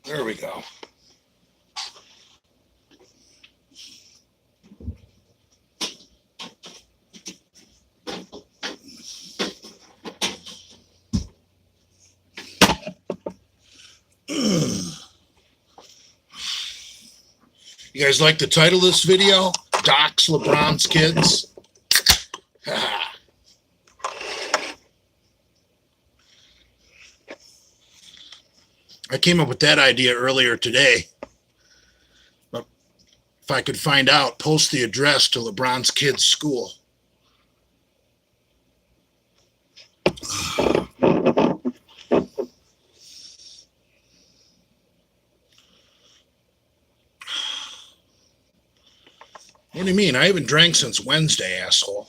There we go. You guys like the title of this video? Doxx Lebrons Kids? I came up with that idea earlier today. But if I could find out, post the address to LeBron's kids' school. What do you mean? I haven't drank since Wednesday, asshole.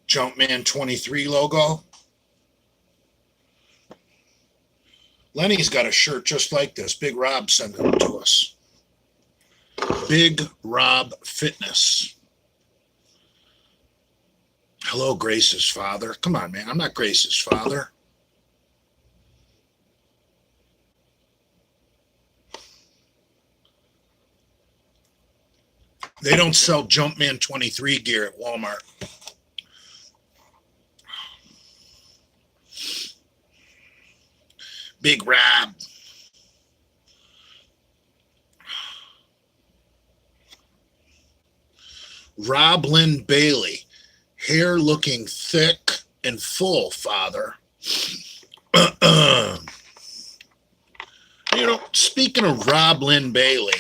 Jumpman 23 logo. Lenny's got a shirt just like this. Big Rob sent it to us. Big Rob Fitness. Hello, Grace's father. Come on, man. I'm not Grace's father. They don't sell Jumpman 23 gear at Walmart. Big Rob. Rob Lynn Bailey. Hair looking thick and full, father. Speaking of Rob Lynn Bailey,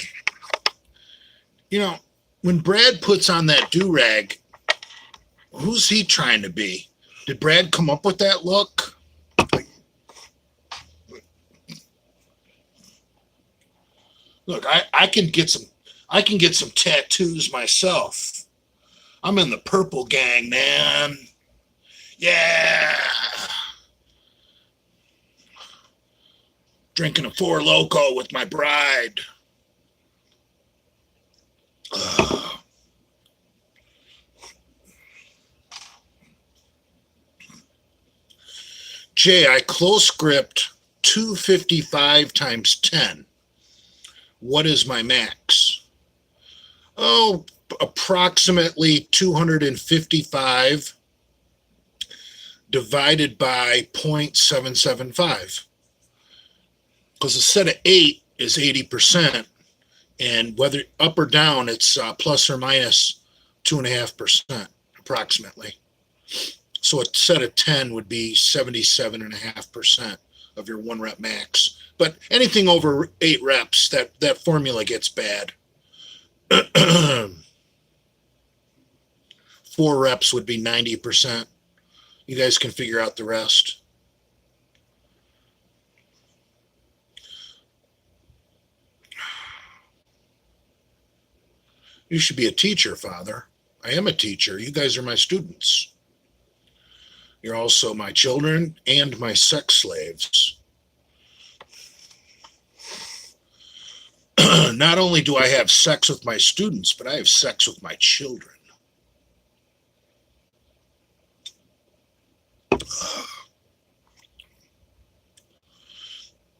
when Brad puts on that do-rag, who's he trying to be? Did Brad come up with that look? Look, I can get some tattoos myself. I'm in the purple gang, man. Yeah. Drinking a Four Loko with my bride. Jay, I close script 255 times 10. What is my max? Oh, approximately 255 divided by 0.775. Because a set of 8 is 80%, and whether up or down, it's plus or minus 2.5% approximately. So a set of 10 would be 77.5% of your 1 rep max. But anything over 8 reps, that formula gets bad. 4 reps would be 90%. You guys can figure out the rest. You should be a teacher, Father. I am a teacher. You guys are my students. You're also my children and my sex slaves. Not only do I have sex with my students, but I have sex with my children.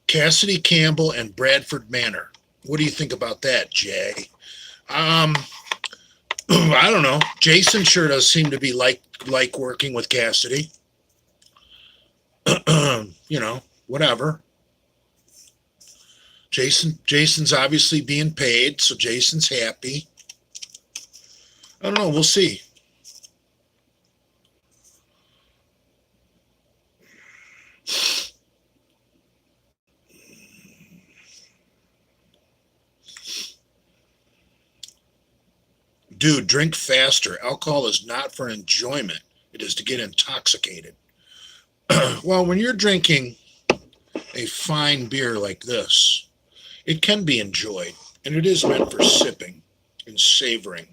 Cassidy Campbell and Bradford Manor. What do you think about that, Jay? I don't know. Jason sure does seem to be like working with Cassidy. Whatever. Jason's obviously being paid, so Jason's happy. I don't know. We'll see. Dude, drink faster. Alcohol is not for enjoyment. It is to get intoxicated. Well, when you're drinking a fine beer like this, it can be enjoyed, and it is meant for sipping and savoring.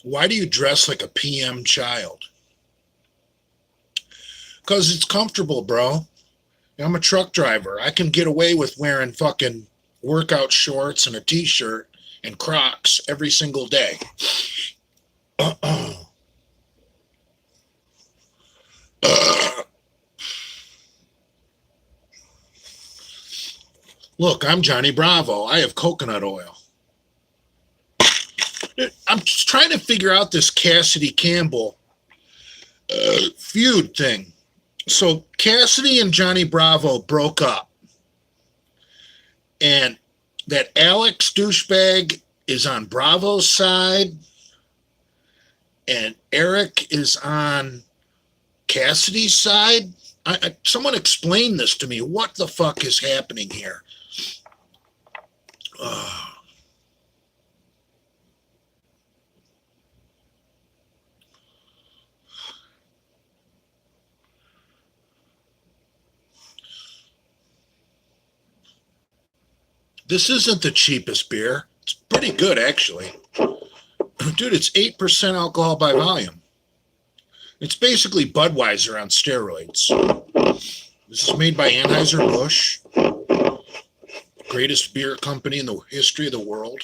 Why do you dress like a PM child? Because it's comfortable, bro. I'm a truck driver. I can get away with wearing fucking workout shorts and a t-shirt and Crocs every single day. Look, I'm Johnny Bravo. I have coconut oil. I'm just trying to figure out this Cassidy Campbell feud thing. So Cassidy and Johnny Bravo broke up. And that Alex douchebag is on Bravo's side. And Eric is on Cassidy's side. Someone explain this to me. What the fuck is happening here? This isn't the cheapest beer. It's pretty good, actually. Dude, it's 8% alcohol by volume. It's basically Budweiser on steroids. This is made by Anheuser-Busch, greatest beer company in the history of the world.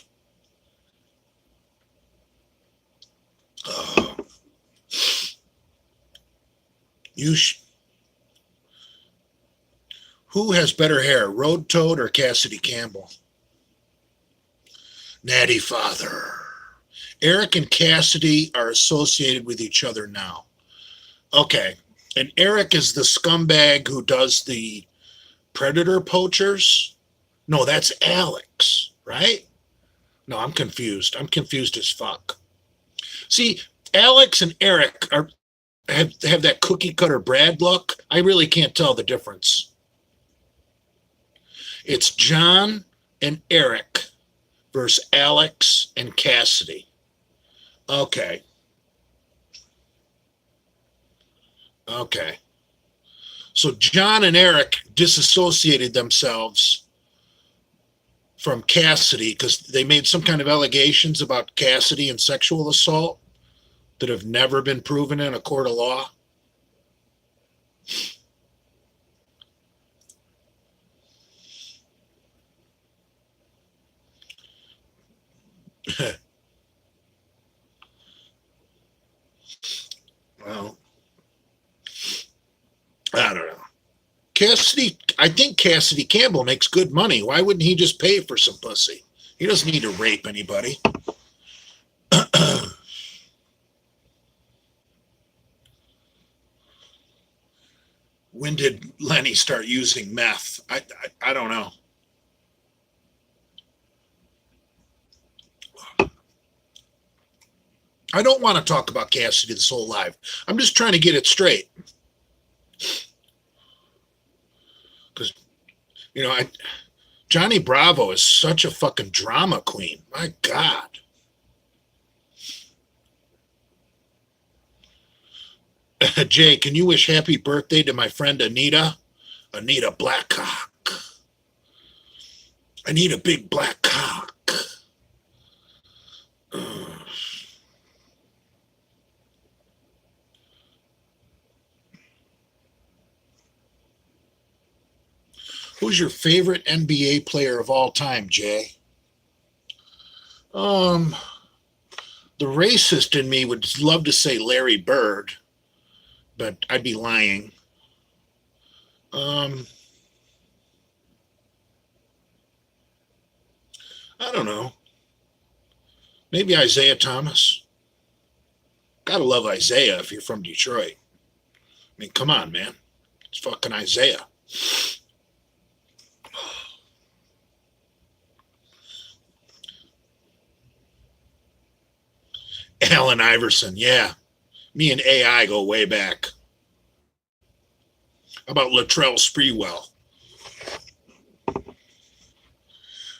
Who has better hair, Road Toad or Cassidy Campbell? Natty Father. Eric and Cassidy are associated with each other now. Okay. And Eric is the scumbag who does the predator poachers? No, that's Alex, right? No, I'm confused. I'm confused as fuck. See, Alex and Eric have that cookie cutter Brad look. I really can't tell the difference. It's John and Eric versus Alex and Cassidy. Okay. Okay. So John and Eric disassociated themselves from Cassidy because they made some kind of allegations about Cassidy and sexual assault that have never been proven in a court of law. Well, I don't know. I think Cassidy Campbell makes good money. Why wouldn't he just pay for some pussy? He doesn't need to rape anybody. When did Lenny start using meth? I don't know. I don't want to talk about Cassidy this whole live. I'm just trying to get it straight. Because, Johnny Bravo is such a fucking drama queen. My God. Jay, can you wish happy birthday to my friend Anita? Anita Blackcock. I need a big black cock. Who's your favorite NBA player of all time, Jay? The racist in me would love to say Larry Bird, but I'd be lying. I don't know. Maybe Isaiah Thomas. Gotta love Isaiah if you're from Detroit. I mean, come on, man. It's fucking Isaiah. Allen Iverson, yeah. Me and AI go way back. How about Latrell Sprewell?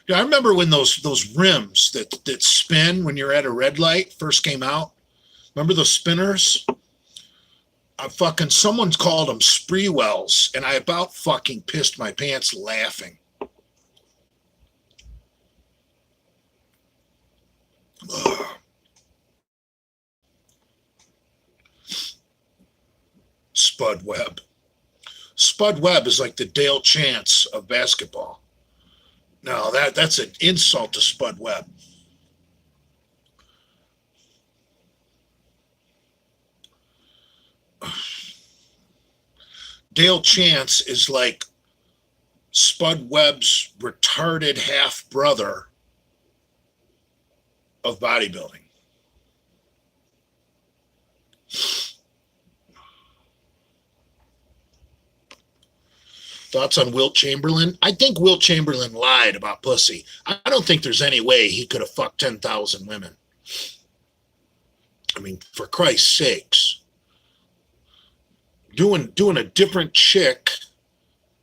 Yeah, I remember when those rims that spin when you're at a red light first came out. Remember those spinners? Someone called them Sprewells, and I about fucking pissed my pants laughing. Ugh. Spud Webb. Spud Webb is like the Dale Chance of basketball. No, that's an insult to Spud Webb. Dale Chance is like Spud Webb's retarded half brother of bodybuilding. Thoughts on Wilt Chamberlain? I think Wilt Chamberlain lied about pussy. I don't think there's any way he could have fucked 10,000 women. I mean, for Christ's sakes. Doing a different chick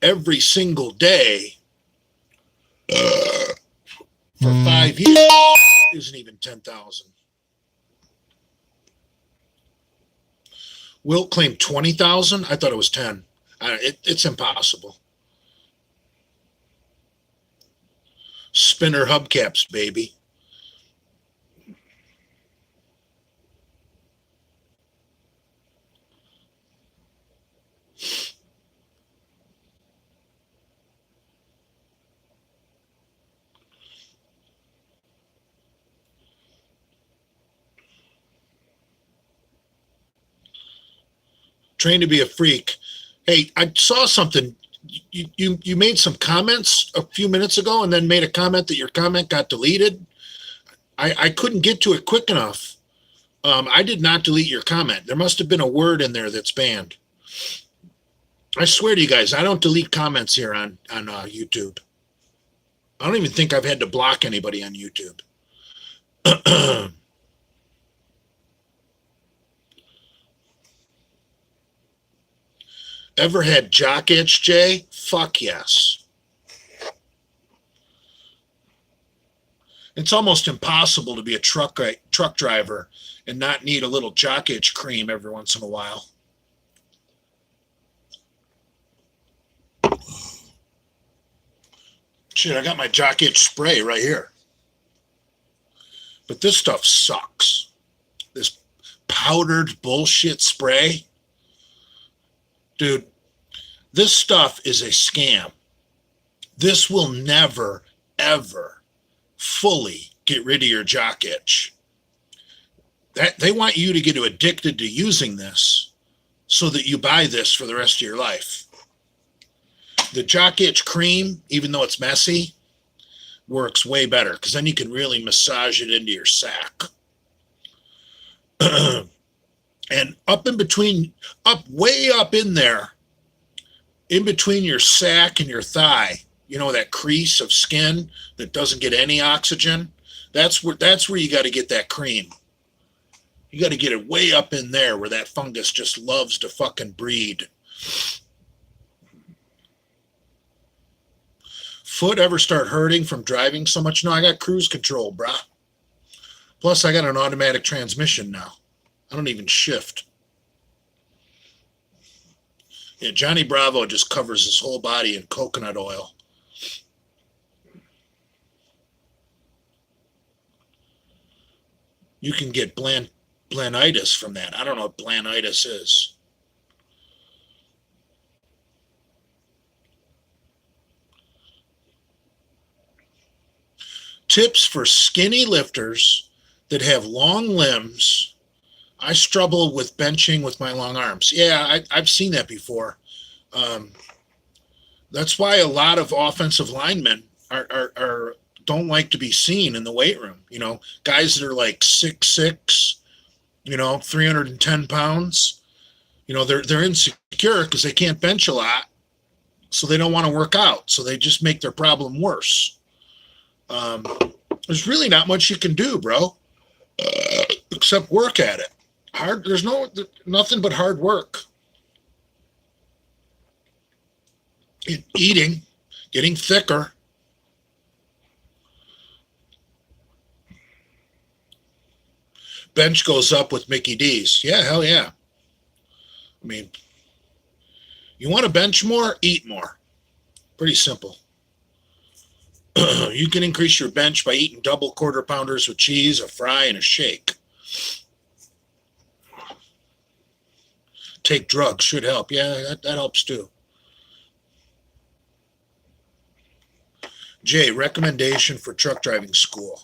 every single day for 5 years isn't even 10,000. Wilt claimed 20,000. I thought it was 10. It's impossible. Spinner hubcaps, baby. Trained to be a freak. Hey, I saw something. You made some comments a few minutes ago and then made a comment that your comment got deleted. I couldn't get to it quick enough. I did not delete your comment. There must have been a word in there that's banned. I swear to you guys, I don't delete comments here on YouTube. I don't even think I've had to block anybody on YouTube. Ever had jock itch, Jay? Fuck yes. It's almost impossible to be a truck driver and not need a little jock itch cream every once in a while. Shit, I got my jock itch spray right here. But this stuff sucks. This powdered bullshit spray. Dude, this stuff is a scam. This will never, ever fully get rid of your jock itch. They want you to get addicted to using this so that you buy this for the rest of your life. The jock itch cream, even though it's messy, works way better because then you can really massage it into your sack. And way up in there, in between your sack and your thigh, you know, that crease of skin that doesn't get any oxygen, that's where you got to get that cream. You got to get it way up in there where that fungus just loves to fucking breed. Foot ever start hurting from driving so much? No, I got cruise control, brah. Plus, I got an automatic transmission now. I don't even shift. Yeah, Johnny Bravo just covers his whole body in coconut oil. You can get blanitis from that. I don't know what blanitis is. Tips for skinny lifters that have long limbs. I struggle with benching with my long arms. Yeah, I've seen that before. That's why a lot of offensive linemen are don't like to be seen in the weight room. You know, guys that are like 6'6", 310 pounds. You know, they're insecure because they can't bench a lot, so they don't want to work out. So they just make their problem worse. There's really not much you can do, bro, except work at it. There's nothing but hard work. Eating, getting thicker. Bench goes up with Mickey D's. Yeah, hell yeah. I mean, you want to bench more? Eat more. Pretty simple. You can increase your bench by eating double quarter pounders with cheese, a fry, and a shake. Take drugs should help. Yeah, that helps too. Jay, recommendation for truck driving school.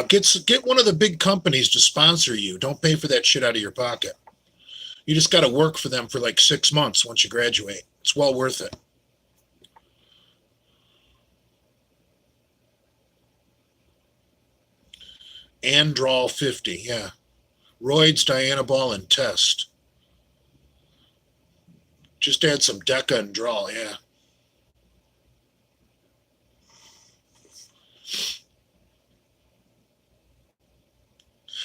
Get one of the big companies to sponsor you. Don't pay for that shit out of your pocket. You just got to work for them for like 6 months once you graduate. It's well worth it. Androl 50, yeah. Roids, Dianabol, and Test. Just add some Deca and Draw, yeah.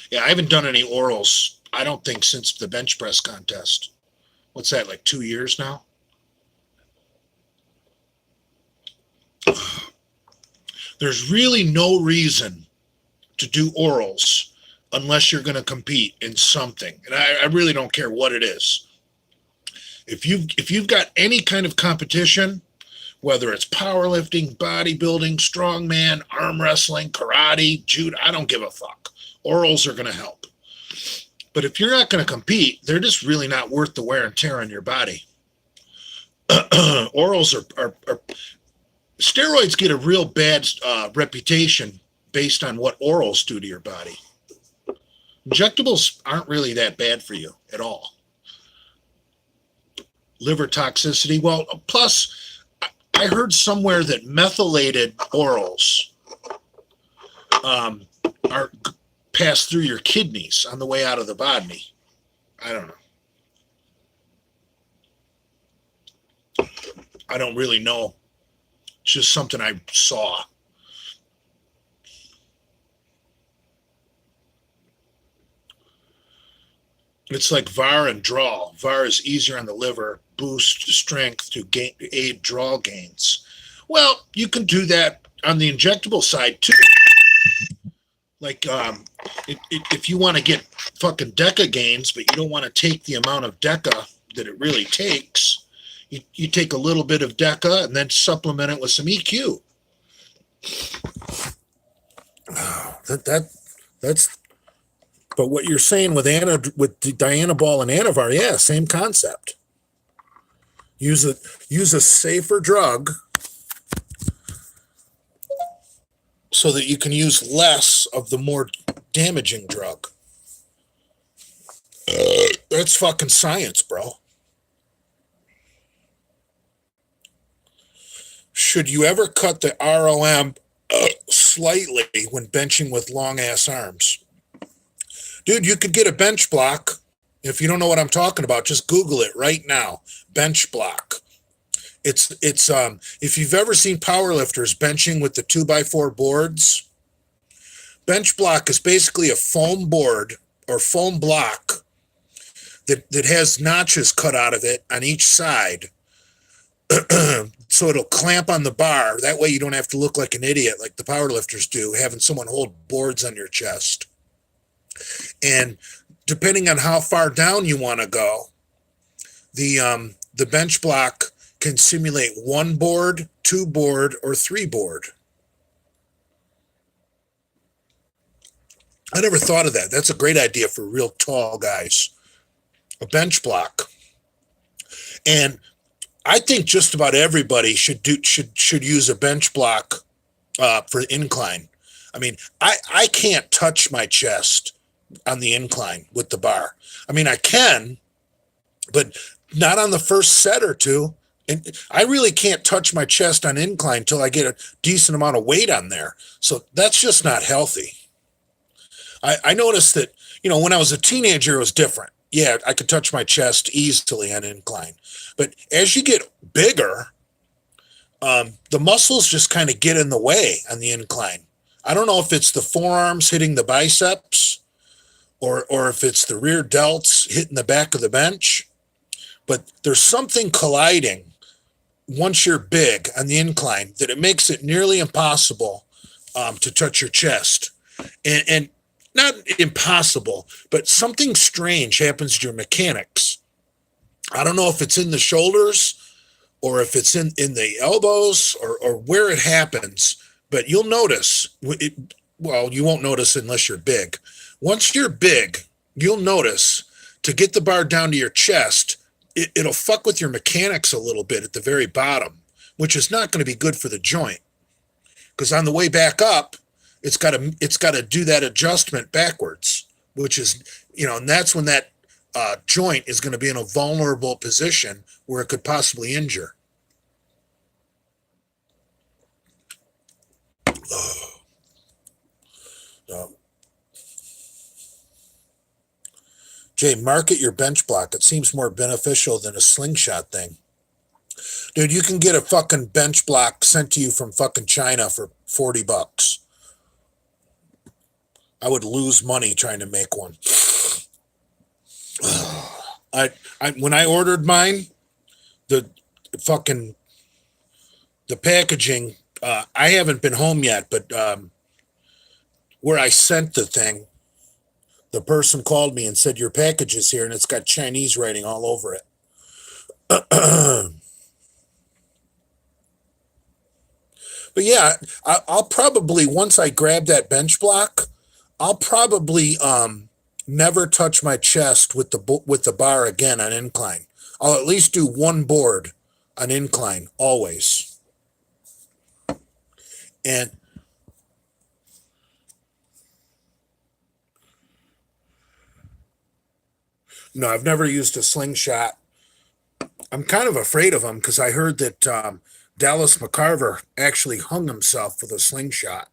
Yeah, I haven't done any orals, I don't think, since the bench press contest. What's that, like 2 years now? There's really no reason to do orals unless you're going to compete in something. And I really don't care what it is. If you've got any kind of competition, whether it's powerlifting, bodybuilding, strongman, arm wrestling, karate, judo, I don't give a fuck. Orals are going to help. But if you're not going to compete, they're just really not worth the wear and tear on your body. Orals are steroids get a real bad reputation based on what orals do to your body. Injectables aren't really that bad for you at all. Liver toxicity. Well, plus, I heard somewhere that methylated orals are pass through your kidneys on the way out of the body. I don't know. I don't really know. It's just something I saw. It's like VAR and draw. VAR is easier on the liver, boost strength to aid draw gains. Well, you can do that on the injectable side too. Like if you want to get fucking DECA gains, but you don't want to take the amount of DECA that it really takes, you take a little bit of DECA and then supplement it with some EQ. That's. But what you're saying with Dianabol and Anavar, yeah, same concept. Use a safer drug so that you can use less of the more damaging drug. That's fucking science, bro. Should you ever cut the ROM slightly when benching with long ass arms? Dude, you could get a bench block. If you don't know what I'm talking about, just Google it right now. Bench block. It's if you've ever seen powerlifters benching with the 2x4 boards, bench block is basically a foam board or foam block that has notches cut out of it on each side. So it'll clamp on the bar. That way you don't have to look like an idiot like the powerlifters do, having someone hold boards on your chest. And depending on how far down you want to go, the bench block can simulate 1 board, 2 board, or 3 board. I never thought of that. That's a great idea for real tall guys. A bench block. And I think just about everybody should use a bench block for incline. I mean, I can't touch my chest on the incline with the bar. I mean, I can, but not on the first set or two. And I really can't touch my chest on incline until I get a decent amount of weight on there. So that's just not healthy. I noticed that, when I was a teenager, it was different. Yeah, I could touch my chest easily on incline. But as you get bigger, the muscles just kind of get in the way on the incline. I don't know if it's the forearms hitting the biceps or if it's the rear delts hitting the back of the bench, but there's something colliding once you're big on the incline that it makes it nearly impossible to touch your chest. And not impossible, but something strange happens to your mechanics. I don't know if it's in the shoulders or if it's in the elbows or where it happens, but you'll notice well, you won't notice unless you're big. Once you're big, you'll notice to get the bar down to your chest, it'll fuck with your mechanics a little bit at the very bottom, which is not going to be good for the joint. because on the way back up, it's got to do that adjustment backwards, which is, and that's when that joint is going to be in a vulnerable position where it could possibly injure. Jay, market your bench block. It seems more beneficial than a slingshot thing. Dude, you can get a fucking bench block sent to you from fucking China for $40. I would lose money trying to make one. When I ordered mine, the packaging, I haven't been home yet, but where I sent the thing, the person called me and said, your package is here, and it's got Chinese writing all over it. But yeah, I'll probably, once I grab that bench block, I'll probably never touch my chest with the bar again on incline. I'll at least do one board on incline, always. And no, I've never used a slingshot. I'm kind of afraid of them because I heard that Dallas McCarver actually hung himself with a slingshot.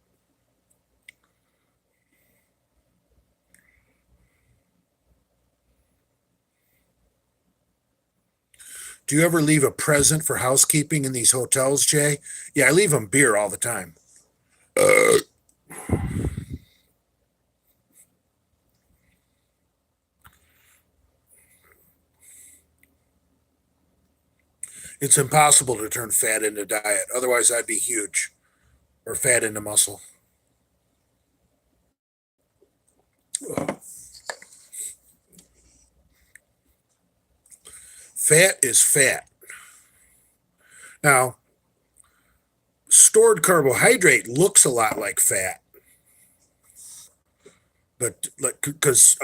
Do you ever leave a present for housekeeping in these hotels, Jay? Yeah, I leave them beer all the time. It's impossible to turn fat into diet. Otherwise, I'd be huge, or fat into muscle. Fat is fat. Now, stored carbohydrate looks a lot like fat, but because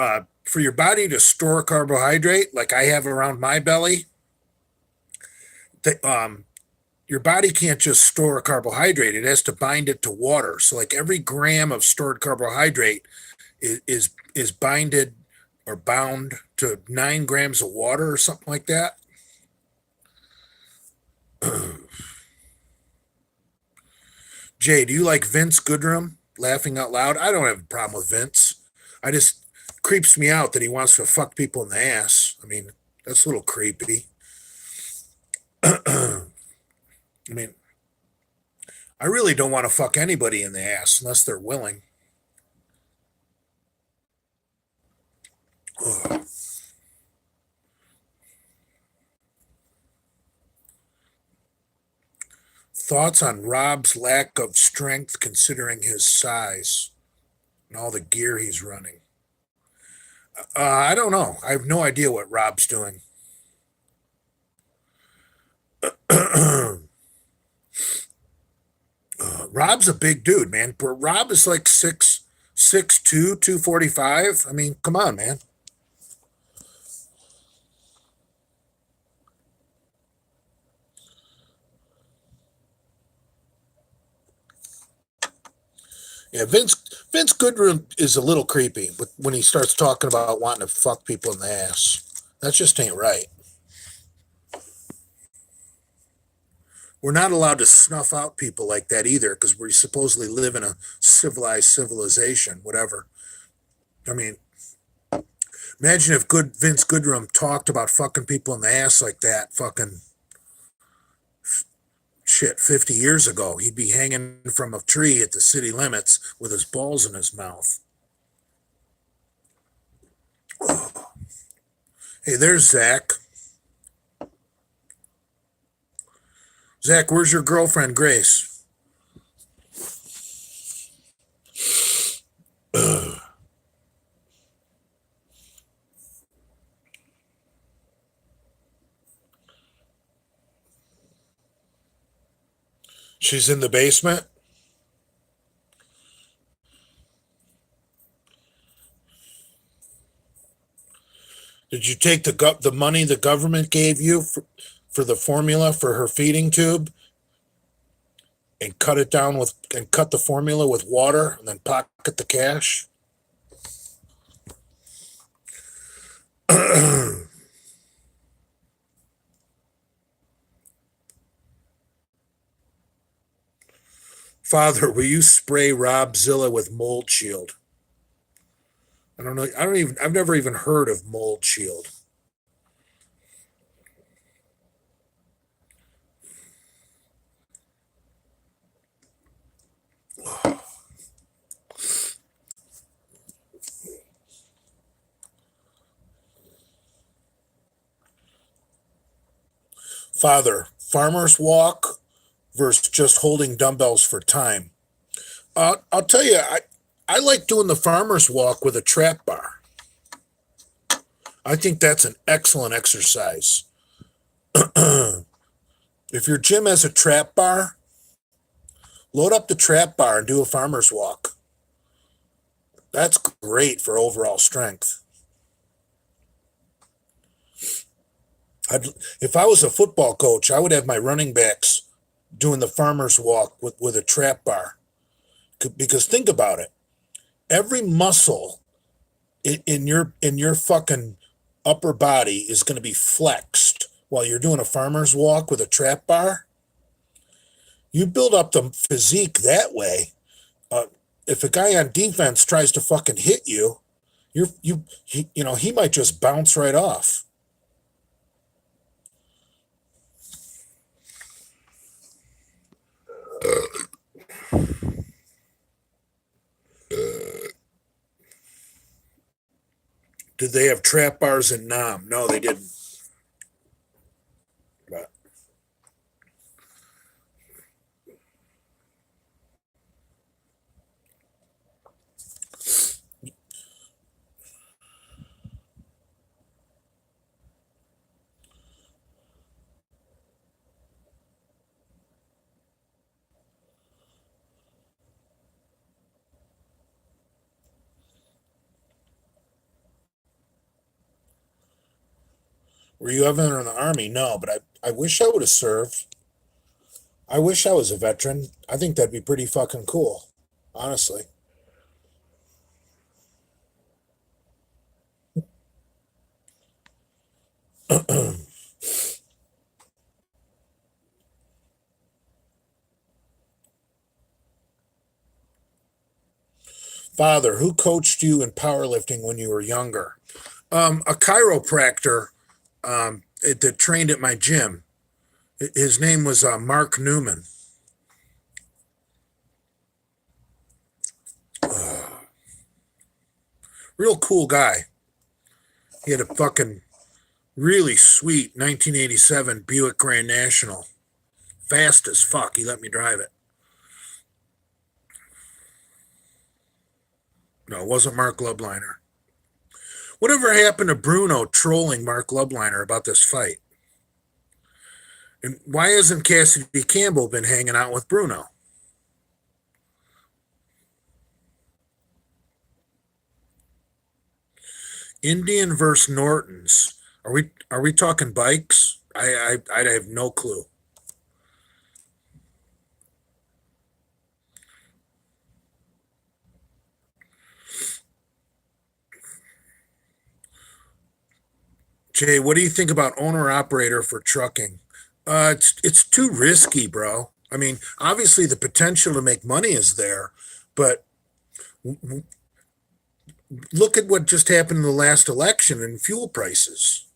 for your body to store carbohydrate, like I have around my belly, your body can't just store carbohydrate; it has to bind it to water. So, like every gram of stored carbohydrate is binded or bound to 9 grams of water or something like that. Jay, do you like Vince Goodrum? Laughing out loud. I don't have a problem with Vince. I just creeps me out that he wants to fuck people in the ass. I mean, that's a little creepy. I mean, I really don't want to fuck anybody in the ass unless they're willing. Ugh. Thoughts on Rob's lack of strength considering his size and all the gear he's running? I don't know. I have no idea what Rob's doing. Rob's a big dude, man. But Rob is like 6'2", 245. I mean, come on, man. Yeah, Vince Goodrum is a little creepy when he starts talking about wanting to fuck people in the ass. That just ain't right. We're not allowed to snuff out people like that either because we supposedly live in a civilized civilization, whatever. I mean, imagine if Vince Goodrum talked about fucking people in the ass like that fucking shit 50 years ago. He'd be hanging from a tree at the city limits with his balls in his mouth. Oh. Hey, there's Zach. Zach, where's your girlfriend, Grace? She's in the basement? Did you take the money the government gave you for the formula for her feeding tube? and cut it down with and cut the formula with water and then pocket the cash. Father, will you spray Rob Zilla with mold shield? I don't know. I've never even heard of mold shield. Father, farmer's walk versus just holding dumbbells for time. I'll tell you, I like doing the farmer's walk with a trap bar. I think that's an excellent exercise. If your gym has a trap bar, load up the trap bar and do a farmer's walk. That's great for overall strength. If I was a football coach, I would have my running backs doing the farmer's walk with a trap bar. Because think about it. Every muscle in your fucking upper body is going to be flexed while you're doing a farmer's walk with a trap bar. You build up the physique that way. If a guy on defense tries to fucking hit you, he might just bounce right off. Did they have trap bars in Nam? No, they didn't. But were you ever in the Army? No, but I wish I would have served. I wish I was a veteran. I think that'd be pretty fucking cool, honestly. Father, who coached you in powerlifting when you were younger? A chiropractor that trained at my gym. His name was Mark Newman. Real cool guy. He had a fucking really sweet 1987 Buick Grand National. Fast as fuck. He let me drive it. No, it wasn't Mark Lubliner. Whatever happened to Bruno trolling Mark Lubliner about this fight? And why hasn't Cassidy Campbell been hanging out with Bruno? Indian versus Norton's. Are we talking bikes? I have no clue. Jay, what do you think about owner operator for trucking? It's too risky, bro. I mean, obviously the potential to make money is there, but look at what just happened in the last election and fuel prices.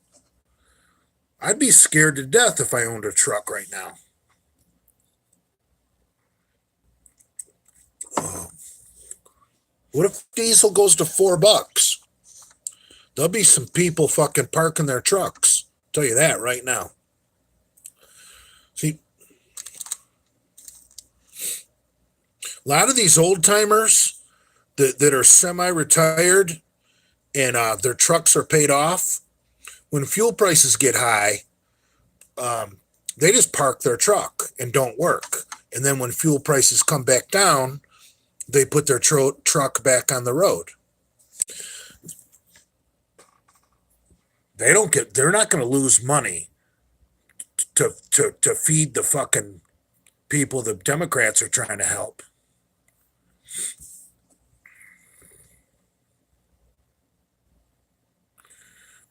I'd be scared to death if I owned a truck right now. What if diesel goes to $4? There'll be some people fucking parking their trucks. I'll tell you that right now. See, a lot of these old timers that are semi-retired and their trucks are paid off, when fuel prices get high, they just park their truck and don't work. And then when fuel prices come back down, they put their truck back on the road. They're not going to lose money to feed the fucking people the Democrats are trying to help.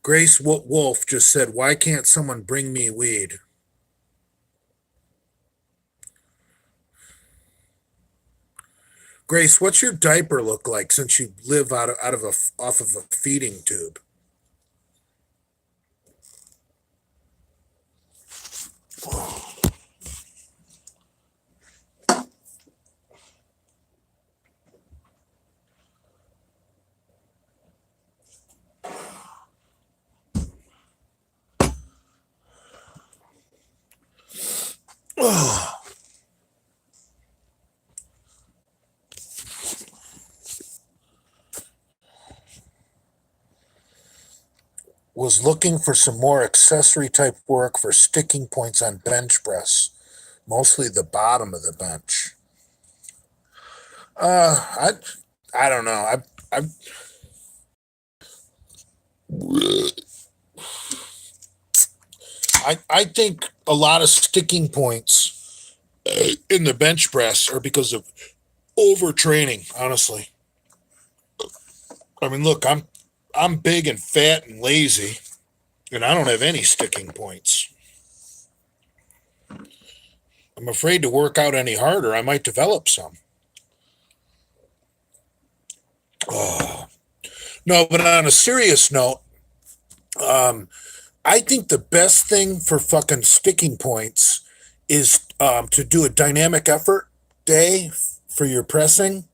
Grace Wolf just said, "Why can't someone bring me weed?" Grace, what's your diaper look like since you live off of a feeding tube? Oh. Was looking for some more accessory type work for sticking points on bench press, mostly the bottom of the bench. I don't know. I think a lot of sticking points in the bench press are because of overtraining. Honestly, I mean, look, I'm big and fat and lazy, and I don't have any sticking points. I'm afraid to work out any harder. I might develop some. Oh. No, but on a serious note, I think the best thing for fucking sticking points is to do a dynamic effort day for your pressing.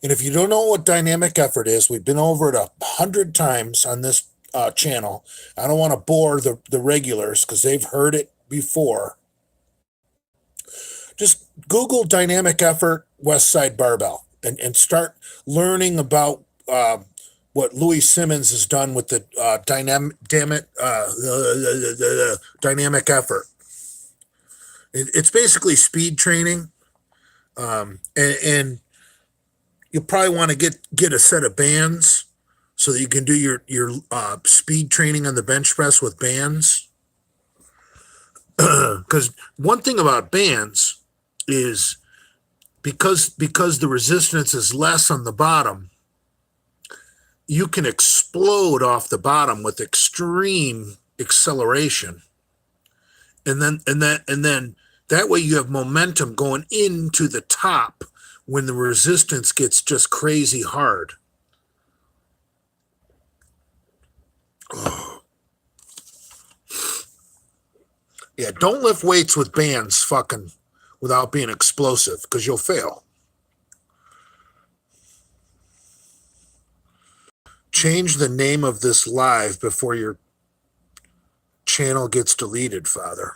And if you don't know what dynamic effort is, we've been over it 100 times on this channel. I don't want to bore the regulars because they've heard it before. Just Google dynamic effort West Side Barbell and start learning about what Louis Simmons has done with the dynamic effort. It's basically speed training, and you'll probably want to get a set of bands so that you can do your speed training on the bench press with bands. Because one thing about bands is because the resistance is less on the bottom, you can explode off the bottom with extreme acceleration, and then that way you have momentum going into the top when the resistance gets just crazy hard. Oh. Yeah, don't lift weights with bands fucking without being explosive because you'll fail. Change the name of this live before your channel gets deleted, Father.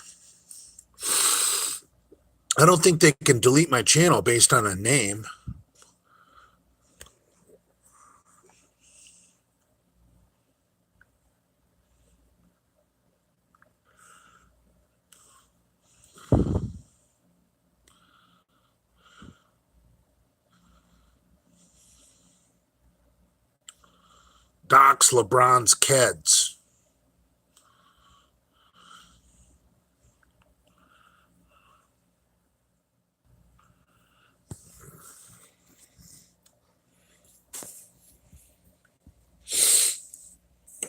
I don't think they can delete my channel based on a name. Doxx, Lebrons, Kedz.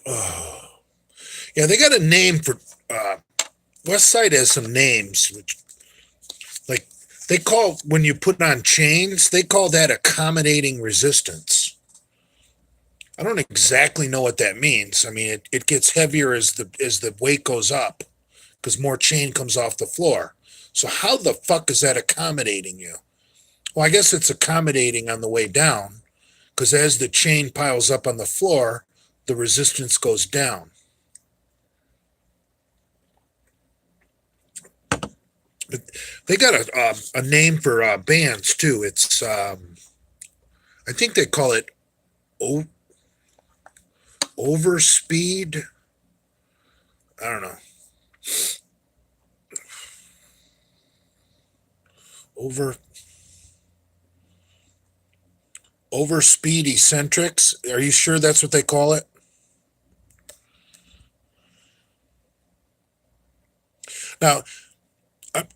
Oh. Yeah, they got a name for West Side has some names, which like they call when you put on chains, they call that accommodating resistance. I don't exactly know what that means. I mean, it gets heavier as the weight goes up because more chain comes off the floor. So how the fuck is that accommodating you? Well, I guess it's accommodating on the way down because as the chain piles up on the floor, the resistance goes down. But they got a name for bands too. It's I think they call it overspeed. I don't know. Overspeed eccentrics. Are you sure that's what they call it? Now,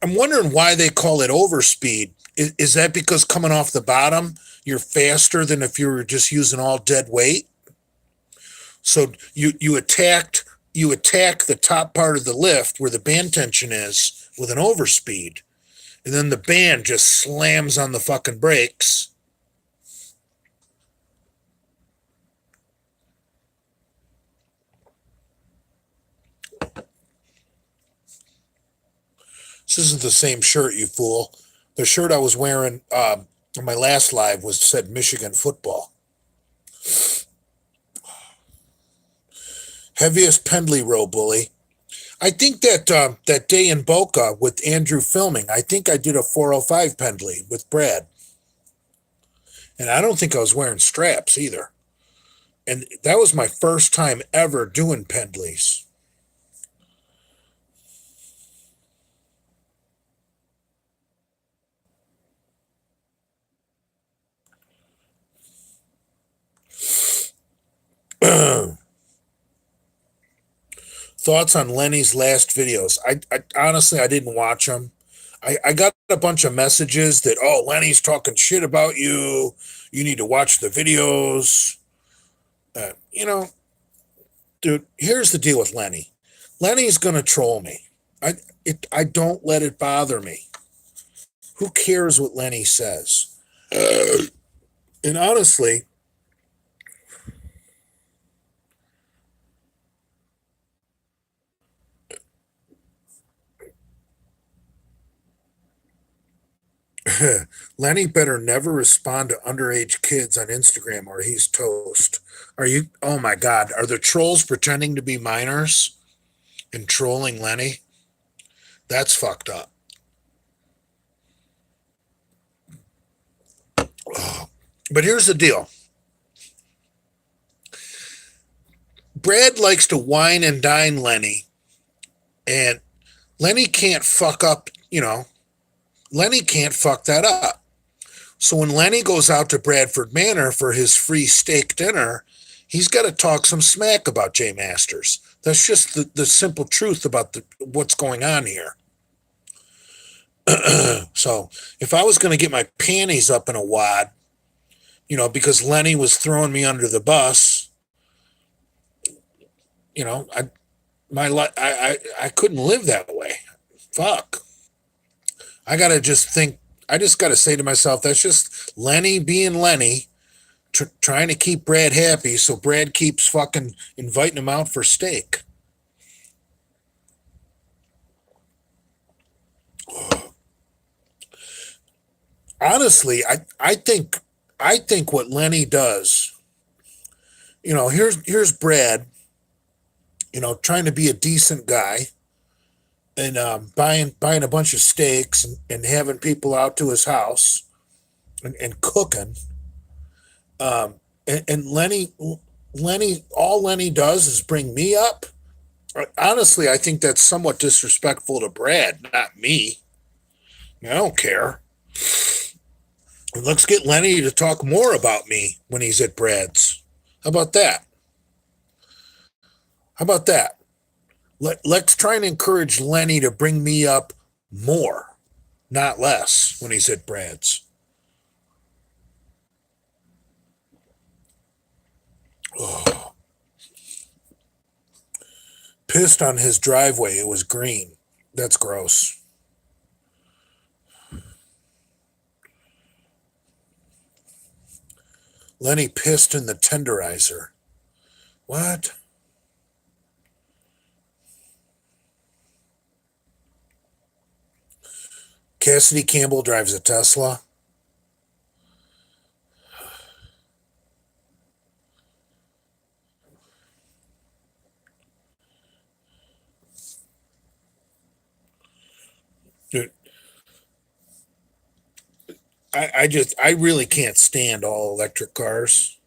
I'm wondering why they call it overspeed. Is that because coming off the bottom, you're faster than if you were just using all dead weight? So you attack the top part of the lift where the band tension is with an overspeed, and then the band just slams on the fucking brakes. This isn't the same shirt, you fool. The shirt I was wearing on my last live said Michigan football. Heaviest Pendley row, bully. I think that day in Boca with Andrew filming, I think I did a 405 Pendley with Brad. And I don't think I was wearing straps either. And that was my first time ever doing Pendleys. Thoughts on Lenny's last videos? I honestly, I didn't watch them. I got a bunch of messages that, oh, Lenny's talking shit about you. You need to watch the videos. You know, dude, here's the deal with Lenny. Lenny's going to troll me. I don't let it bother me. Who cares what Lenny says? And honestly, Lenny better never respond to underage kids on Instagram or he's toast. Are you? Oh my God. Are the trolls pretending to be minors and trolling Lenny? That's fucked up. Oh. But here's the deal. Brad likes to wine and dine Lenny, and Lenny can't fuck up, Lenny can't fuck that up. So when Lenny goes out to Bradford Manor for his free steak dinner, he's got to talk some smack about Jay Masters. That's just the simple truth about what's going on here. So if I was going to get my panties up in a wad, because Lenny was throwing me under the bus, I couldn't live that way. Fuck. I just got to say to myself, that's just Lenny being Lenny, trying to keep Brad happy, so Brad keeps fucking inviting him out for steak. Honestly, I think what Lenny does, here's Brad, trying to be a decent guy and buying a bunch of steaks and having people out to his house and cooking. And Lenny, all Lenny does is bring me up. Honestly, I think that's somewhat disrespectful to Brad, not me. I don't care. And let's get Lenny to talk more about me when he's at Brad's. How about that? Let's try and encourage Lenny to bring me up more, not less, when he's at Brad's. Oh. Pissed on his driveway. It was green. That's gross. Lenny pissed in the tenderizer. What? Cassidy Campbell drives a Tesla. Dude, I really can't stand all electric cars.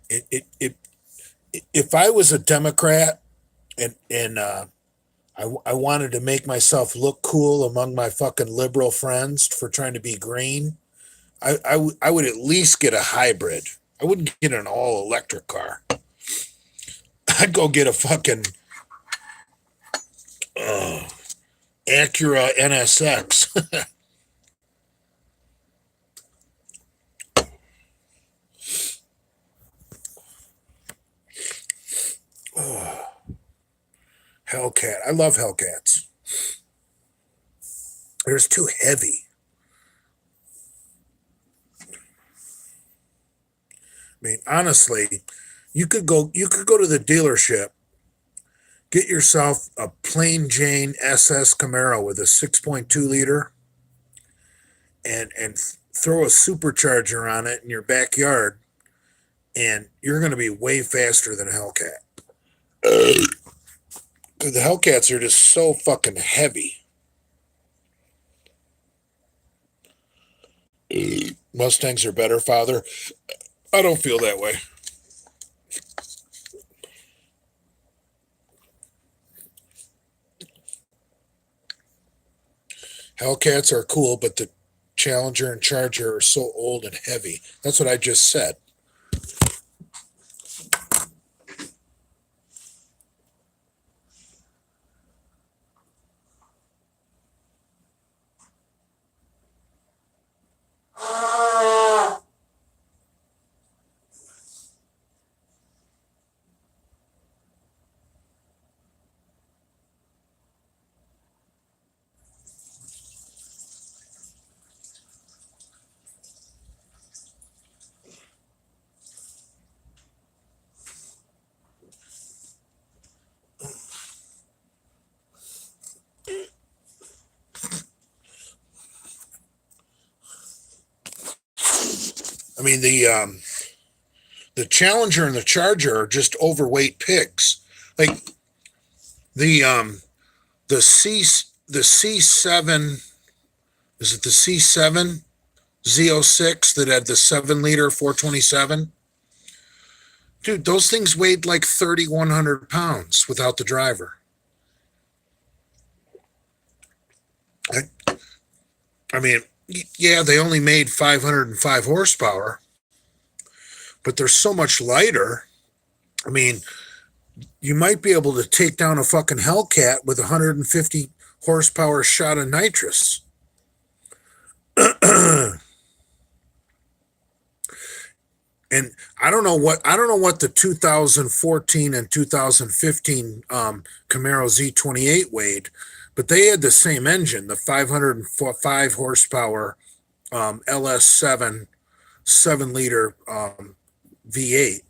If I was a Democrat and I wanted to make myself look cool among my fucking liberal friends for trying to be green, I would at least get a hybrid. I wouldn't get an all electric car. I'd go get a fucking Acura NSX. Oh, Hellcat. I love Hellcats. They're just too heavy. I mean, honestly, you could go to the dealership, get yourself a plain Jane SS Camaro with a 6.2 liter and throw a supercharger on it in your backyard, and you're going to be way faster than a Hellcat. The Hellcats are just so fucking heavy. Mustangs are better, Father. I don't feel that way. Hellcats are cool, but the Challenger and Charger are so old and heavy. That's what I just said. I mean, the Challenger and the Charger are just overweight pigs. Like the C7, is it the C7 Z06 that had the 7 liter 427? Dude, those things weighed like 3,100 pounds without the driver. I mean, yeah, they only made 505 horsepower, but they're so much lighter. I mean, you might be able to take down a fucking Hellcat with 150 horsepower shot of nitrous. And I don't know what the 2014 and 2015 Camaro Z28 weighed, but they had the same engine, the 505 horsepower LS7 7 liter V8.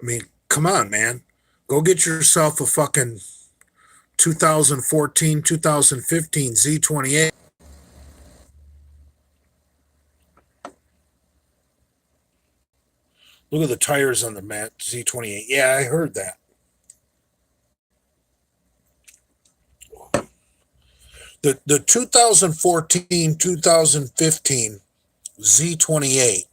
I mean, come on, man. Go get yourself a fucking 2014, 2015 Z28. Look at the tires on the Z28. Yeah, I heard that. The 2014, 2015 Z28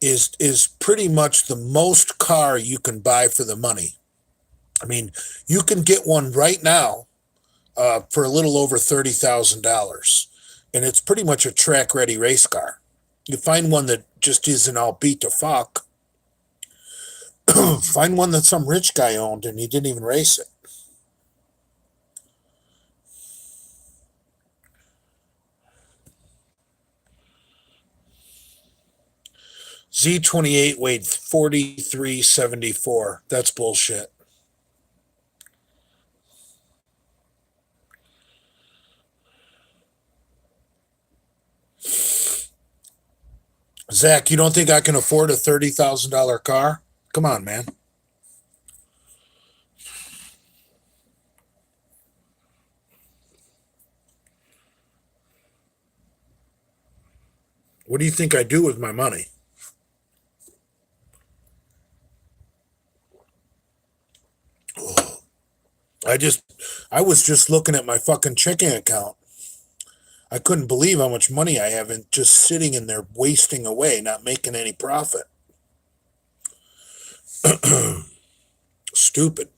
is pretty much the most car you can buy for the money. I mean, you can get one right now for a little over $30,000, and it's pretty much a track-ready race car. You find one that just isn't all beat to fuck. Find one that some rich guy owned and he didn't even race it. Z28 weighed 4374. That's bullshit. Zach, you don't think I can afford a $30,000 car? Come on, man. What do you think I do with my money? Oh, I was just looking at my fucking checking account. I couldn't believe how much money I have in just sitting in there wasting away, not making any profit. Stupid.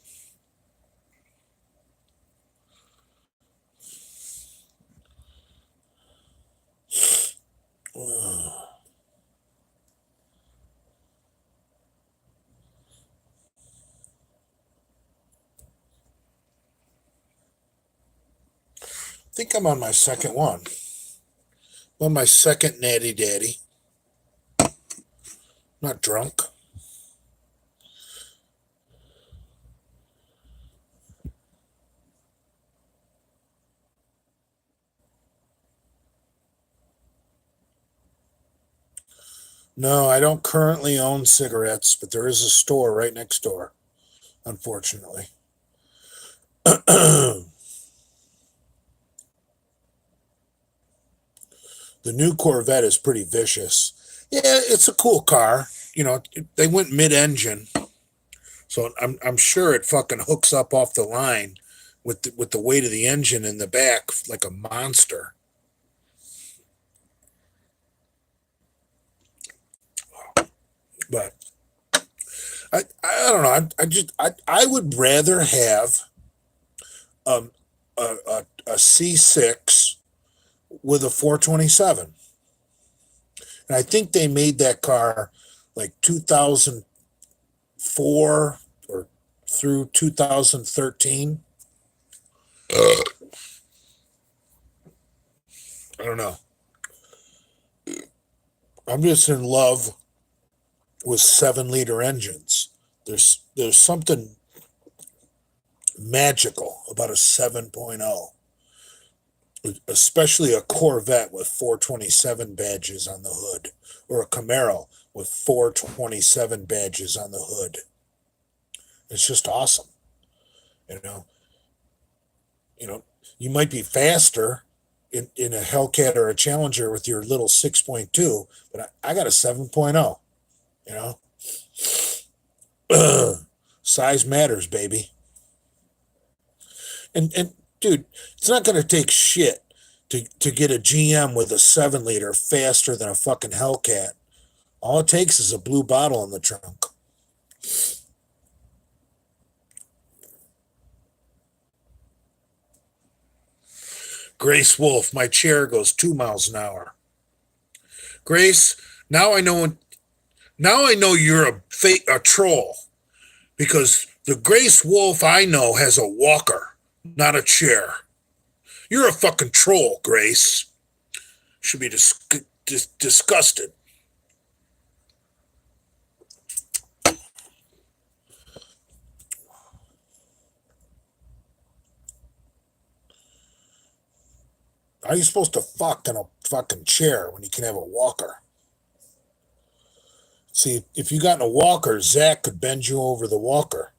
think I'm on my second one. I'm on my second natty daddy. Not drunk. No, I don't currently own cigarettes, but there is a store right next door, unfortunately. The new Corvette is pretty vicious. Yeah, it's a cool car. You know, they went mid-engine, so I'm sure it fucking hooks up off the line with the weight of the engine in the back like a monster. But I don't know. I would rather have um, a C6 with a 427. And I think they made that car like 2004 or through 2013. I don't know. I'm just in love with 7-liter engines. There's something magical about a 7.0, especially a Corvette with 427 badges on the hood, or a Camaro with 427 badges on the hood. It's just awesome. You know, you might be faster in a Hellcat or a Challenger with your little 6.2, but I got a 7.0, you know. Size matters, baby. And dude, it's not going to take shit to get a GM with a 7-liter faster than a fucking Hellcat. All it takes is a blue bottle in the trunk. Grace Wolf, my chair goes 2 miles an hour. Grace, now I know you're a troll, because the Grace Wolf I know has a walker, not a chair. You're a fucking troll, Grace. Should be disgusted. How are you supposed to fuck in a fucking chair when you can have a walker? See, if you got in a walker, Zach could bend you over the walker.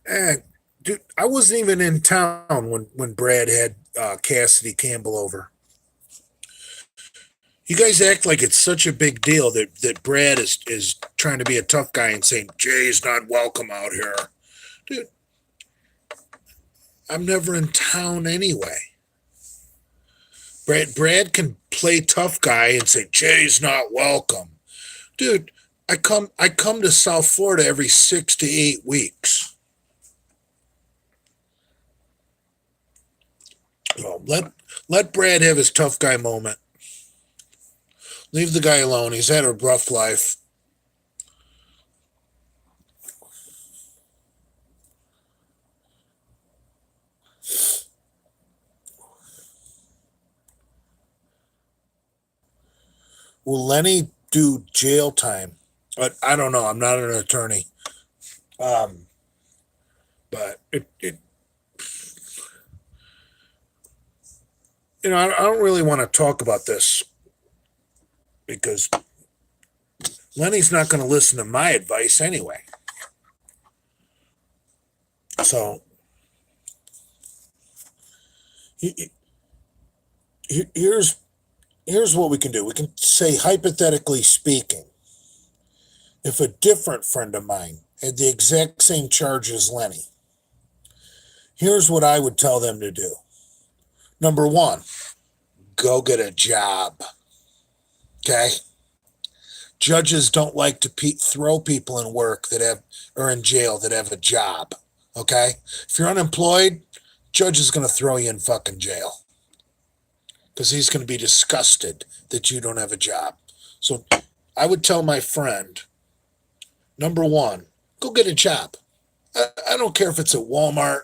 And dude, I wasn't even in town when Brad had Cassidy Campbell over. You guys act like it's such a big deal that Brad is trying to be a tough guy and saying Jay's not welcome out here. Dude, I'm never in town anyway. Brad can play tough guy and say Jay's not welcome. Dude, I come to South Florida every 6 to 8 weeks. So let Brad have his tough guy moment. Leave the guy alone. He's had a rough life. Will Lenny do jail time? But I don't know. I'm not an attorney. But I don't really want to talk about this because Lenny's not going to listen to my advice anyway. So here's what we can do. We can say, hypothetically speaking, if a different friend of mine had the exact same charge as Lenny, here's what I would tell them to do. Number one, go get a job. Okay? Judges don't like to throw people in work or in jail that have a job. Okay? If you're unemployed, judge is going to throw you in fucking jail because he's going to be disgusted that you don't have a job. So I would tell my friend, number one, go get a job. I don't care if it's at Walmart,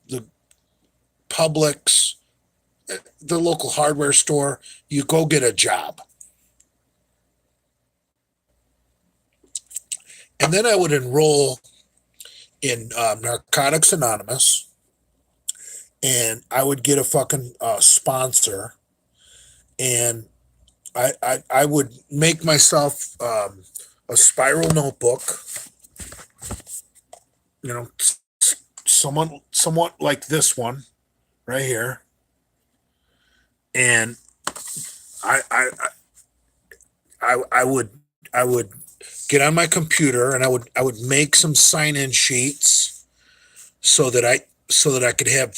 the Publix, the local hardware store. You go get a job. And then I would enroll in Narcotics Anonymous, and I would get a fucking sponsor, and I would make myself a spiral notebook, you know, somewhat like this one right here, and I I I would get on my computer, and I would make some sign-in sheets so that I could have,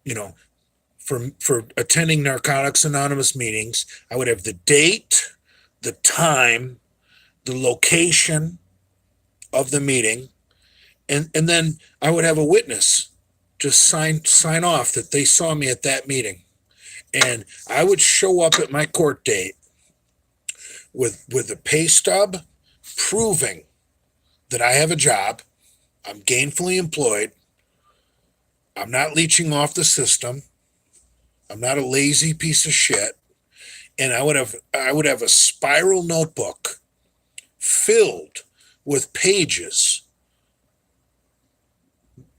you know, for attending Narcotics Anonymous meetings, I would have the date, the time, the location of the meeting, and then I would have a witness just sign off that they saw me at that meeting. And I would show up at my court date with a pay stub proving that I have a job, I'm gainfully employed, I'm not leeching off the system, I'm not a lazy piece of shit, and I would have a spiral notebook filled with pages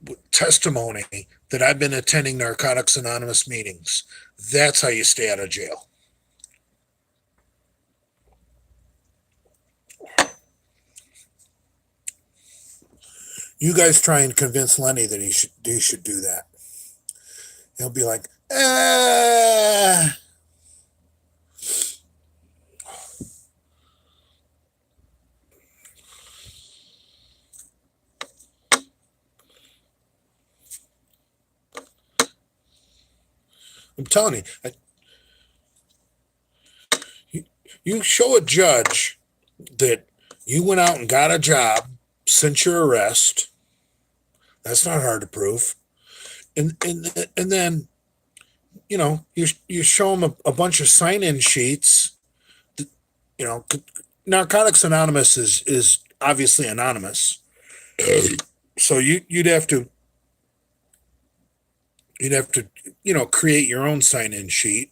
with testimony that I've been attending Narcotics Anonymous meetings. That's how you stay out of jail. You guys try and convince Lenny that he should do that. He'll be like, ah. I'm telling you, you show a judge that you went out and got a job since your arrest. That's not hard to prove. And then, you know, you show them a bunch of sign-in sheets. That, you know, Narcotics Anonymous is obviously anonymous. So you'd have to, you know, create your own sign-in sheet.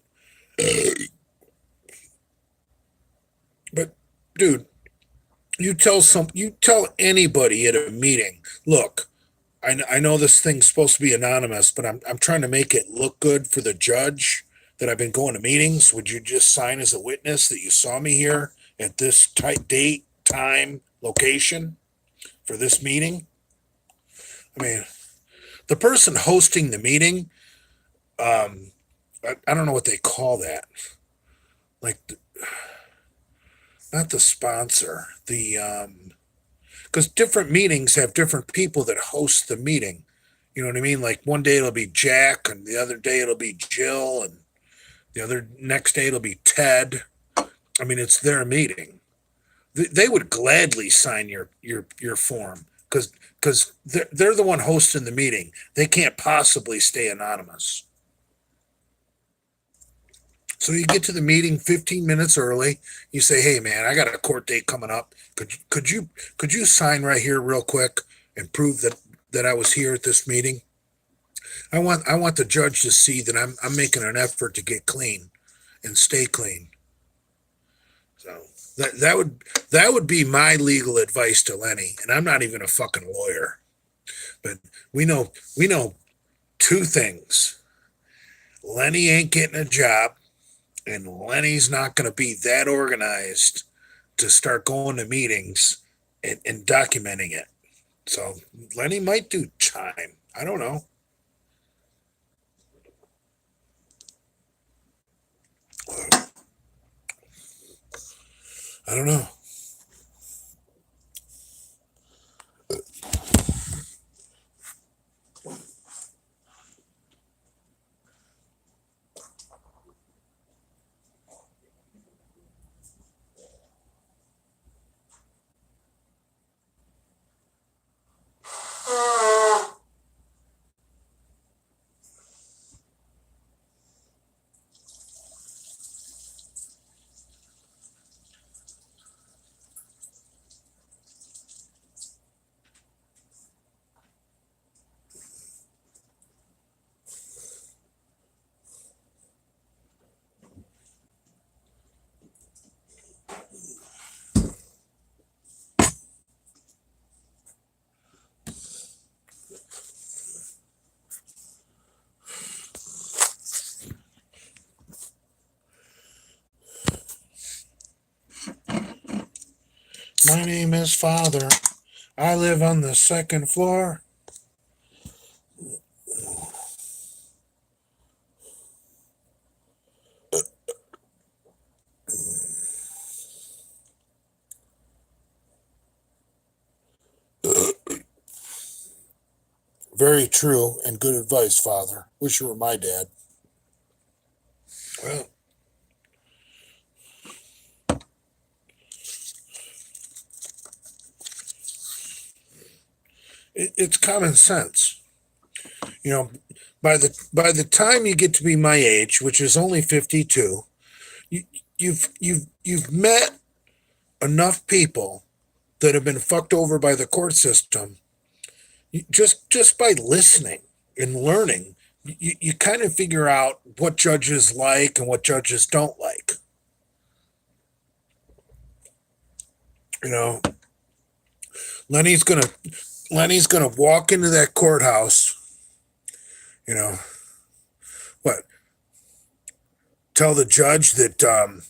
But dude, you tell anybody at a meeting, look, I know this thing's supposed to be anonymous, but I'm trying to make it look good for the judge that I've been going to meetings. Would you just sign as a witness that you saw me here at this tight date, time, location for this meeting? I mean, the person hosting the meeting, I don't know what they call that. Like, not the sponsor, because different meetings have different people that host the meeting. You know what I mean? Like one day it'll be Jack, and the other day it'll be Jill, and the other next day it'll be Ted. I mean, it's their meeting. They would gladly sign your form because they're the one hosting the meeting. They can't possibly stay anonymous. So you get to the meeting 15 minutes early. You say, "Hey, man, I got a court date coming up. Could you sign right here real quick and prove that I was here at this meeting? I want the judge to see that I'm making an effort to get clean and stay clean." So that would be my legal advice to Lenny. And I'm not even a fucking lawyer, but we know two things: Lenny ain't getting a job, and Lenny's not going to be that organized to start going to meetings and documenting it. So Lenny might do time. I don't know. I don't know. My name is Father. I live on the second floor. Very true and good advice, Father. Wish you were my dad. Well, it's common sense. You know, by the time you get to be my age, which is only 52, you, you've met enough people that have been fucked over by the court system. Just by listening and learning, you kind of figure out what judges like and what judges don't like. You know, Lenny's gonna walk into that courthouse. You know what? Tell the judge that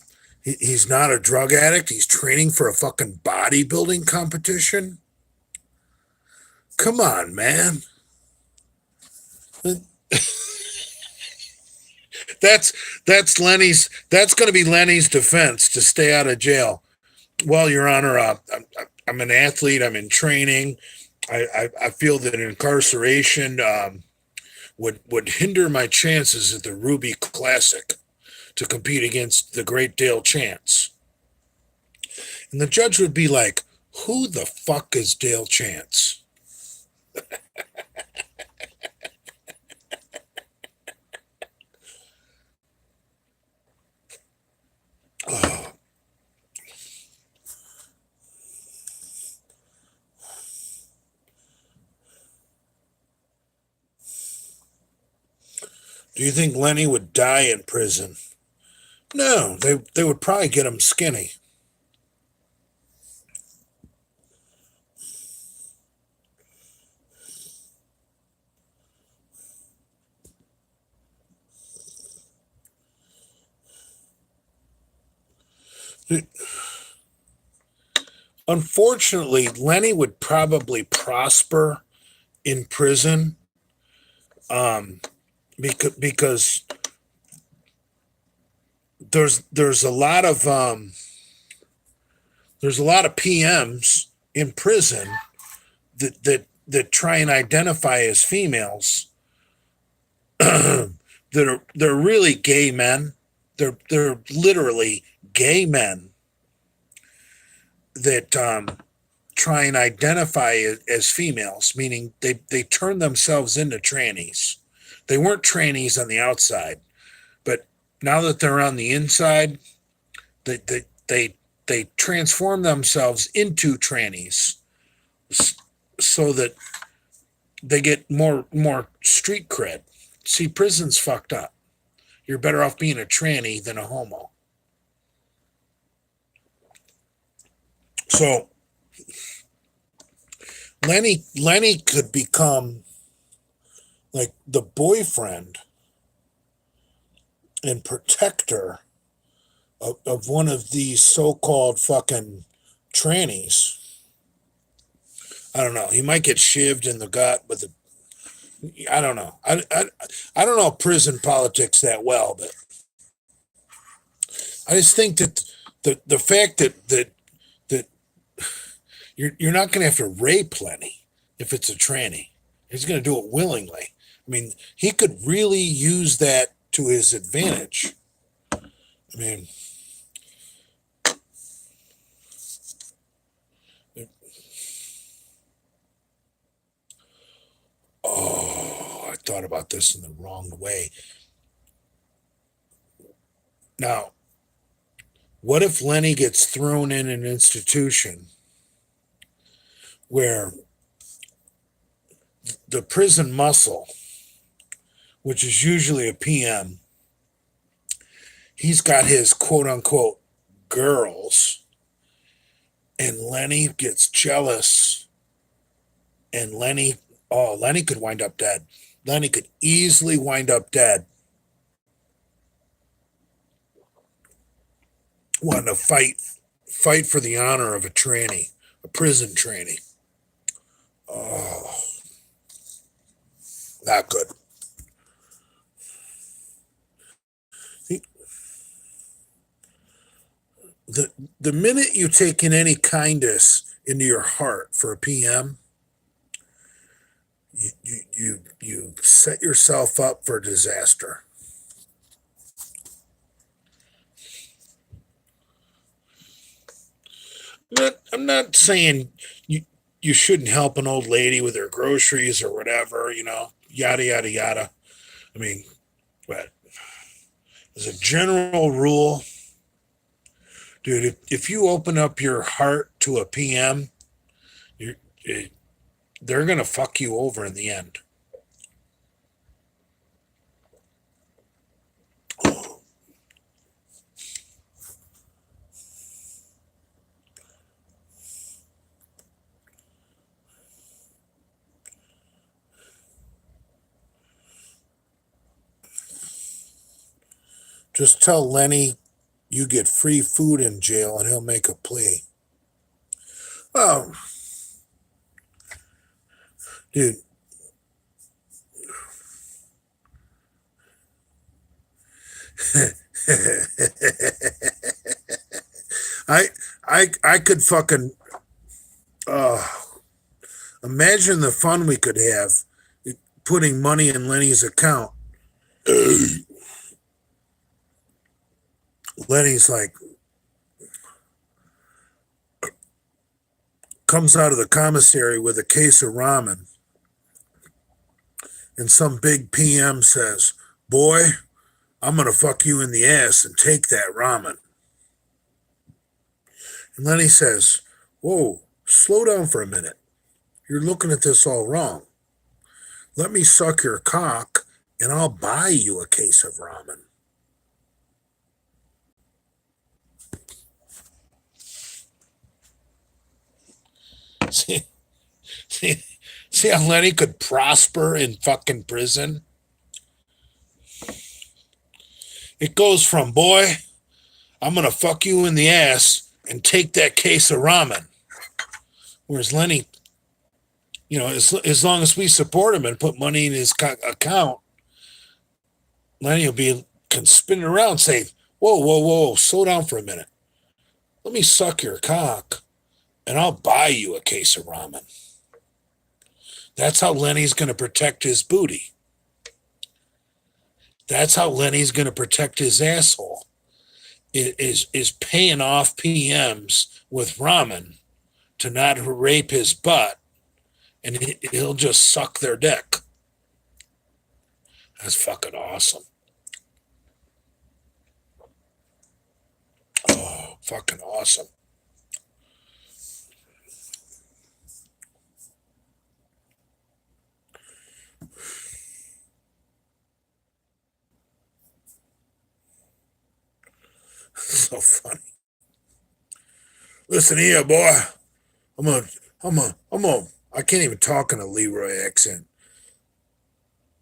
he's not a drug addict. He's training for a fucking bodybuilding competition. Come on, man. That's Lenny's. That's going to be Lenny's defense to stay out of jail. Well, Your Honor, I'm an athlete. I'm in training. I feel that incarceration would hinder my chances at the Ruby Classic to compete against the great Dale Chance. And the judge would be like, "Who the fuck is Dale Chance?" Oh. Do you think Lenny would die in prison? No, they would probably get him skinny. Unfortunately, Lenny would probably prosper in prison because there's a lot of PMs in prison that try and identify as females they're really gay men. They're literally gay men that try and identify as females, meaning they turn themselves into trannies. They weren't trannies on the outside, but now that they're on the inside, they transform themselves into trannies so that they get more street cred. See, prison's fucked up. You're better off being a tranny than a homo. So Lenny could become like the boyfriend and protector of one of these so-called fucking trannies. I don't know. He might get shivved in the gut with a. I don't know. I don't know prison politics that well, but I just think that the fact that you're not going to have to rape Lenny if it's a tranny. He's going to do it willingly. I mean, he could really use that to his advantage. I mean, I thought about this in the wrong way. Now, what if Lenny gets thrown in an institution where the prison muscle, which is usually a PM, he's got his quote unquote girls, and Lenny gets jealous, and Lenny could wind up dead. Lenny could easily wind up dead. Wanting to fight fight for the honor of a tranny, a prison tranny. Oh, not good. The minute you take in any kindness into your heart for a PM, you set yourself up for disaster. I'm not saying you shouldn't help an old lady with her groceries or whatever, yada yada yada. I mean, but as a general rule, dude, if you open up your heart to a PM, you're, they're gonna fuck you over in the end. Just tell Lenny you get free food in jail and he'll make a plea. Oh, dude. I could fucking imagine the fun we could have putting money in Lenny's account. Lenny's like comes out of the commissary with a case of ramen, and some big PM says, "Boy, I'm gonna fuck you in the ass and take that ramen." And Lenny says, "Whoa, slow down for a minute. You're looking at this all wrong. Let me suck your cock and I'll buy you a case of ramen." See how Lenny could prosper in fucking prison? It goes from, "Boy, I'm going to fuck you in the ass and take that case of ramen." Whereas Lenny, as long as we support him and put money in his account, Lenny can spin around and say, "Whoa, whoa, whoa, slow down for a minute. Let me suck your cock and I'll buy you a case of ramen." That's how Lenny's going to protect his booty. That's how Lenny's going to protect his asshole. Is paying off PMs with ramen to not rape his butt, and he'll just suck their dick. That's fucking awesome. Oh, fucking awesome. So funny. Listen here, boy. I can't even talk in a Leroy accent.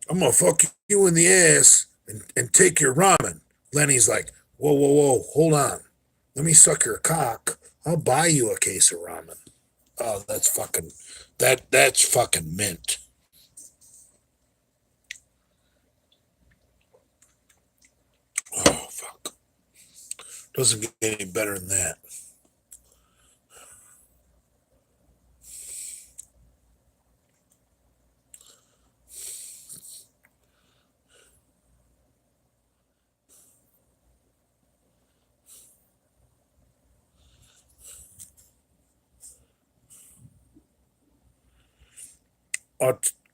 "I'm gonna fuck you in the ass and take your ramen." Lenny's like, "Whoa, whoa, whoa, hold on. Let me suck your cock. I'll buy you a case of ramen." Oh, that's fucking mint. Oh, fuck. Doesn't get any better than that.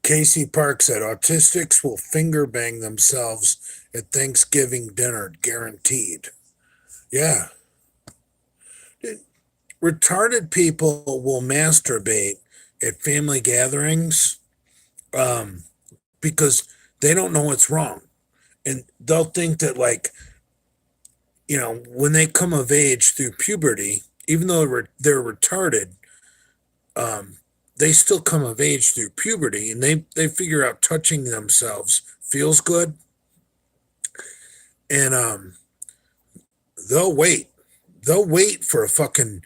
Casey Park said autistics will finger bang themselves at Thanksgiving dinner, guaranteed. Yeah. Retarded people will masturbate at family gatherings because they don't know what's wrong. And they'll think that, when they come of age through puberty, even though they're retarded, they still come of age through puberty, and they figure out touching themselves feels good. And they'll wait. they'll wait for a fucking,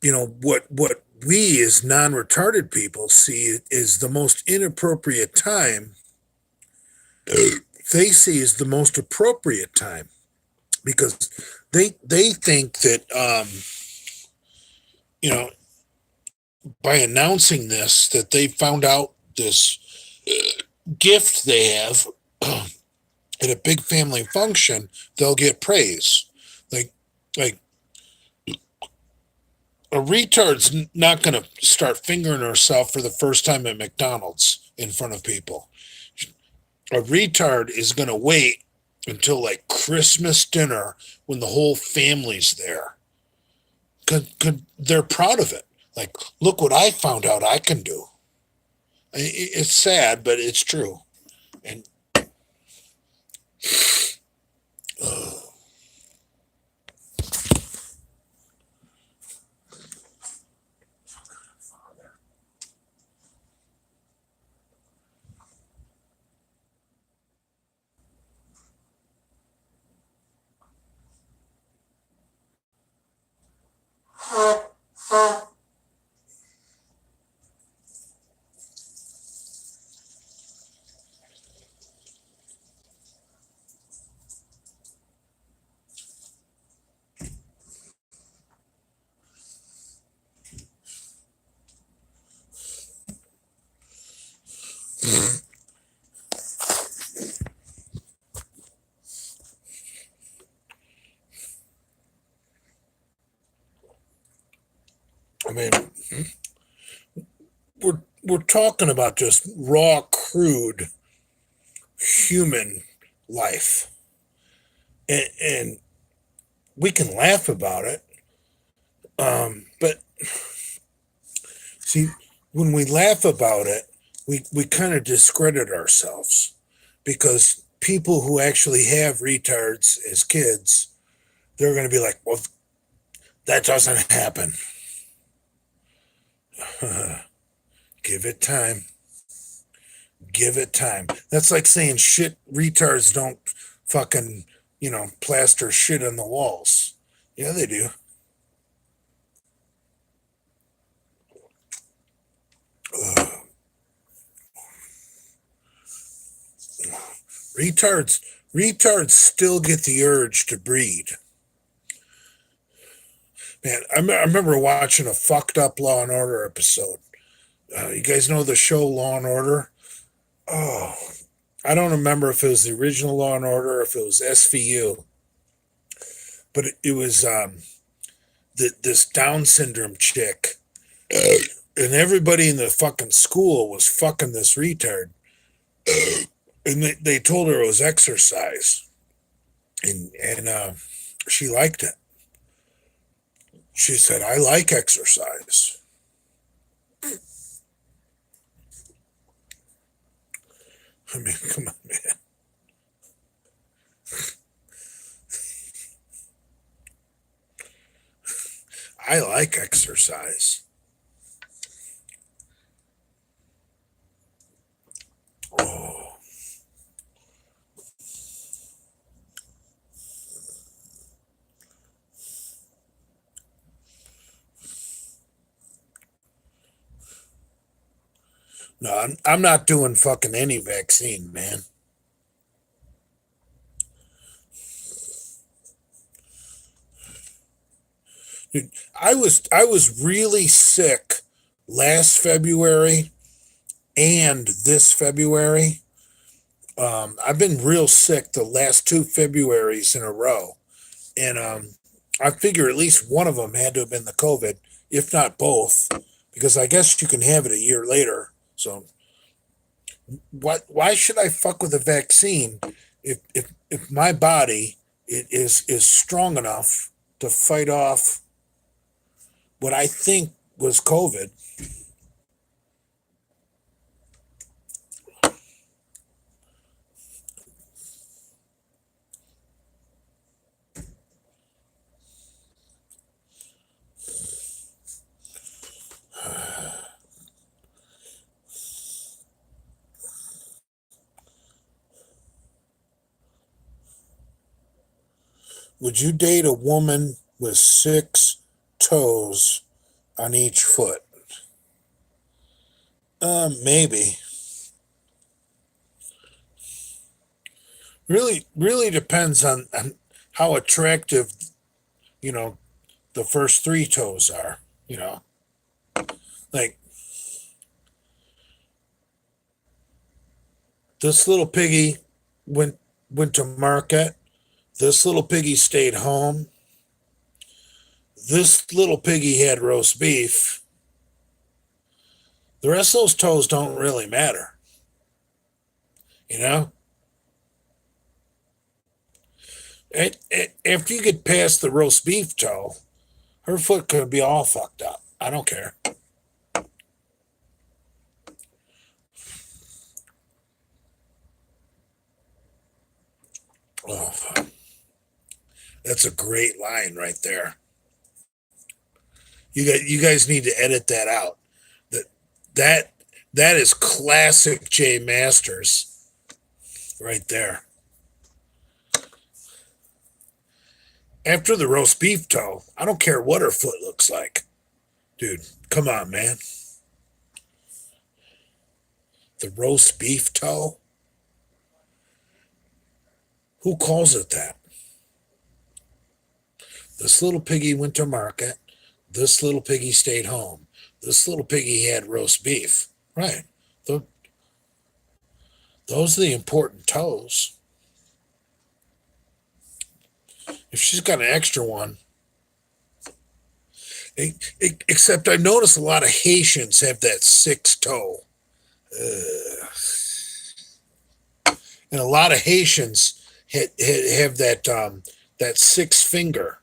what we as non-retarded people see is the most inappropriate time. They see is the most appropriate time because they think that you know by announcing this that they found out this gift they have at a big family function, they'll get praise. Like a retard's not going to start fingering herself for the first time at McDonald's in front of people. A retard is going to wait until like Christmas dinner when the whole family's there. They're proud of it. Like, look what I found out I can do. It's sad, but it's true. And I mean, we're talking about just raw, crude human life, and we can laugh about it. But see, when we laugh about it, we kind of discredit ourselves because people who actually have retards as kids, they're going to be like, well, that doesn't happen. Give it time. Give it time. That's like saying shit, retards don't fucking, plaster shit on the walls. Yeah, they do. Retards still get the urge to breed. Man, I remember watching a fucked up Law and Order episode. You guys know the show Law and Order? Oh, I don't remember if it was the original Law and Order or if it was SVU, but it was this Down syndrome chick, and everybody in the fucking school was fucking this retard, and they told her it was exercise, and she liked it. She said, "I like exercise." I mean, come on, man. I like exercise. Oh. No, I'm not doing fucking any vaccine, man. Dude, I was really sick last February and this February. I've been real sick the last 2 Februarys in a row, and I figure at least one of them had to have been the COVID, if not both, because I guess you can have it a year later. So, why should I fuck with a vaccine if my body is strong enough to fight off what I think was COVID? Would you date a woman with 6 toes on each foot? Maybe. Really depends on how attractive, the first 3 toes are, Like this little piggy went went to market. This little piggy stayed home. This little piggy had roast beef. The rest of those toes don't really matter, you know? After you get past the roast beef toe, her foot could be all fucked up. I don't care. Oh, that's a great line right there. You guys need to edit that out. That that is classic J Masters right there. After the roast beef toe, I don't care what her foot looks like. Dude, come on, man. The roast beef toe? Who calls it that? This little piggy went to market. This little piggy stayed home. This little piggy had roast beef. Right. Those are the important toes. If she's got an extra one, except I notice a lot of Haitians have that 6 toe. And a lot of Haitians have that 6 finger.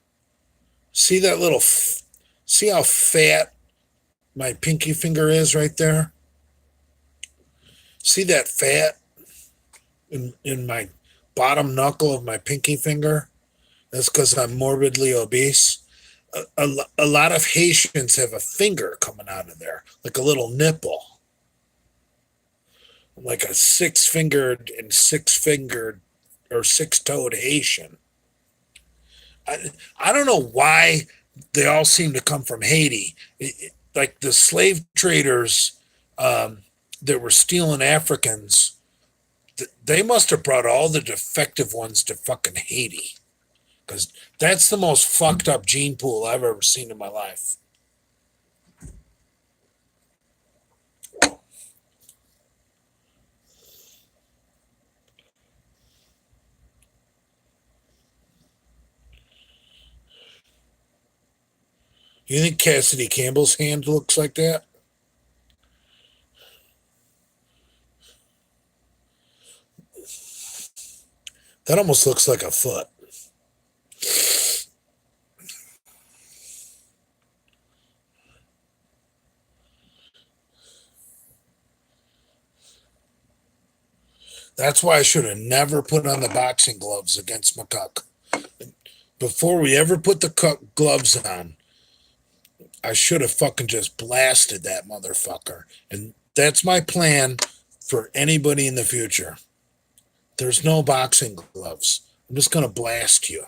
See that little, see how fat my pinky finger is right there? See that fat in my bottom knuckle of my pinky finger? That's because I'm morbidly obese. A lot of Haitians have a finger coming out of there, like a little nipple. Like a 6-fingered and 6-fingered or 6-toed Haitian. I don't know why they all seem to come from Haiti. Like the slave traders that were stealing Africans, they must have brought all the defective ones to fucking Haiti. Because that's the most fucked up gene pool I've ever seen in my life. You think Cassidy Campbell's hand looks like that? That almost looks like a foot. That's why I should have never put on the boxing gloves against McCuck. Before we ever put the gloves on, I should have fucking just blasted that motherfucker. And that's my plan for anybody in the future. There's no boxing gloves. I'm just going to blast you.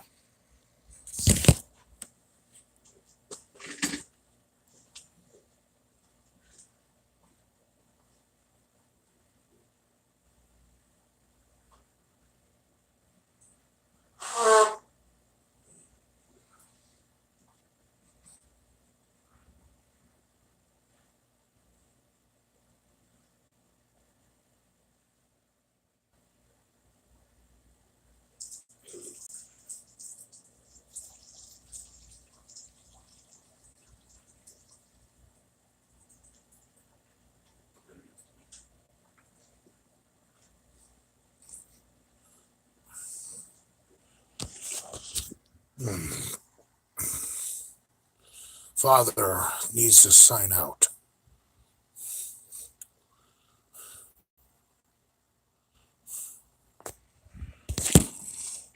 Father needs to sign out.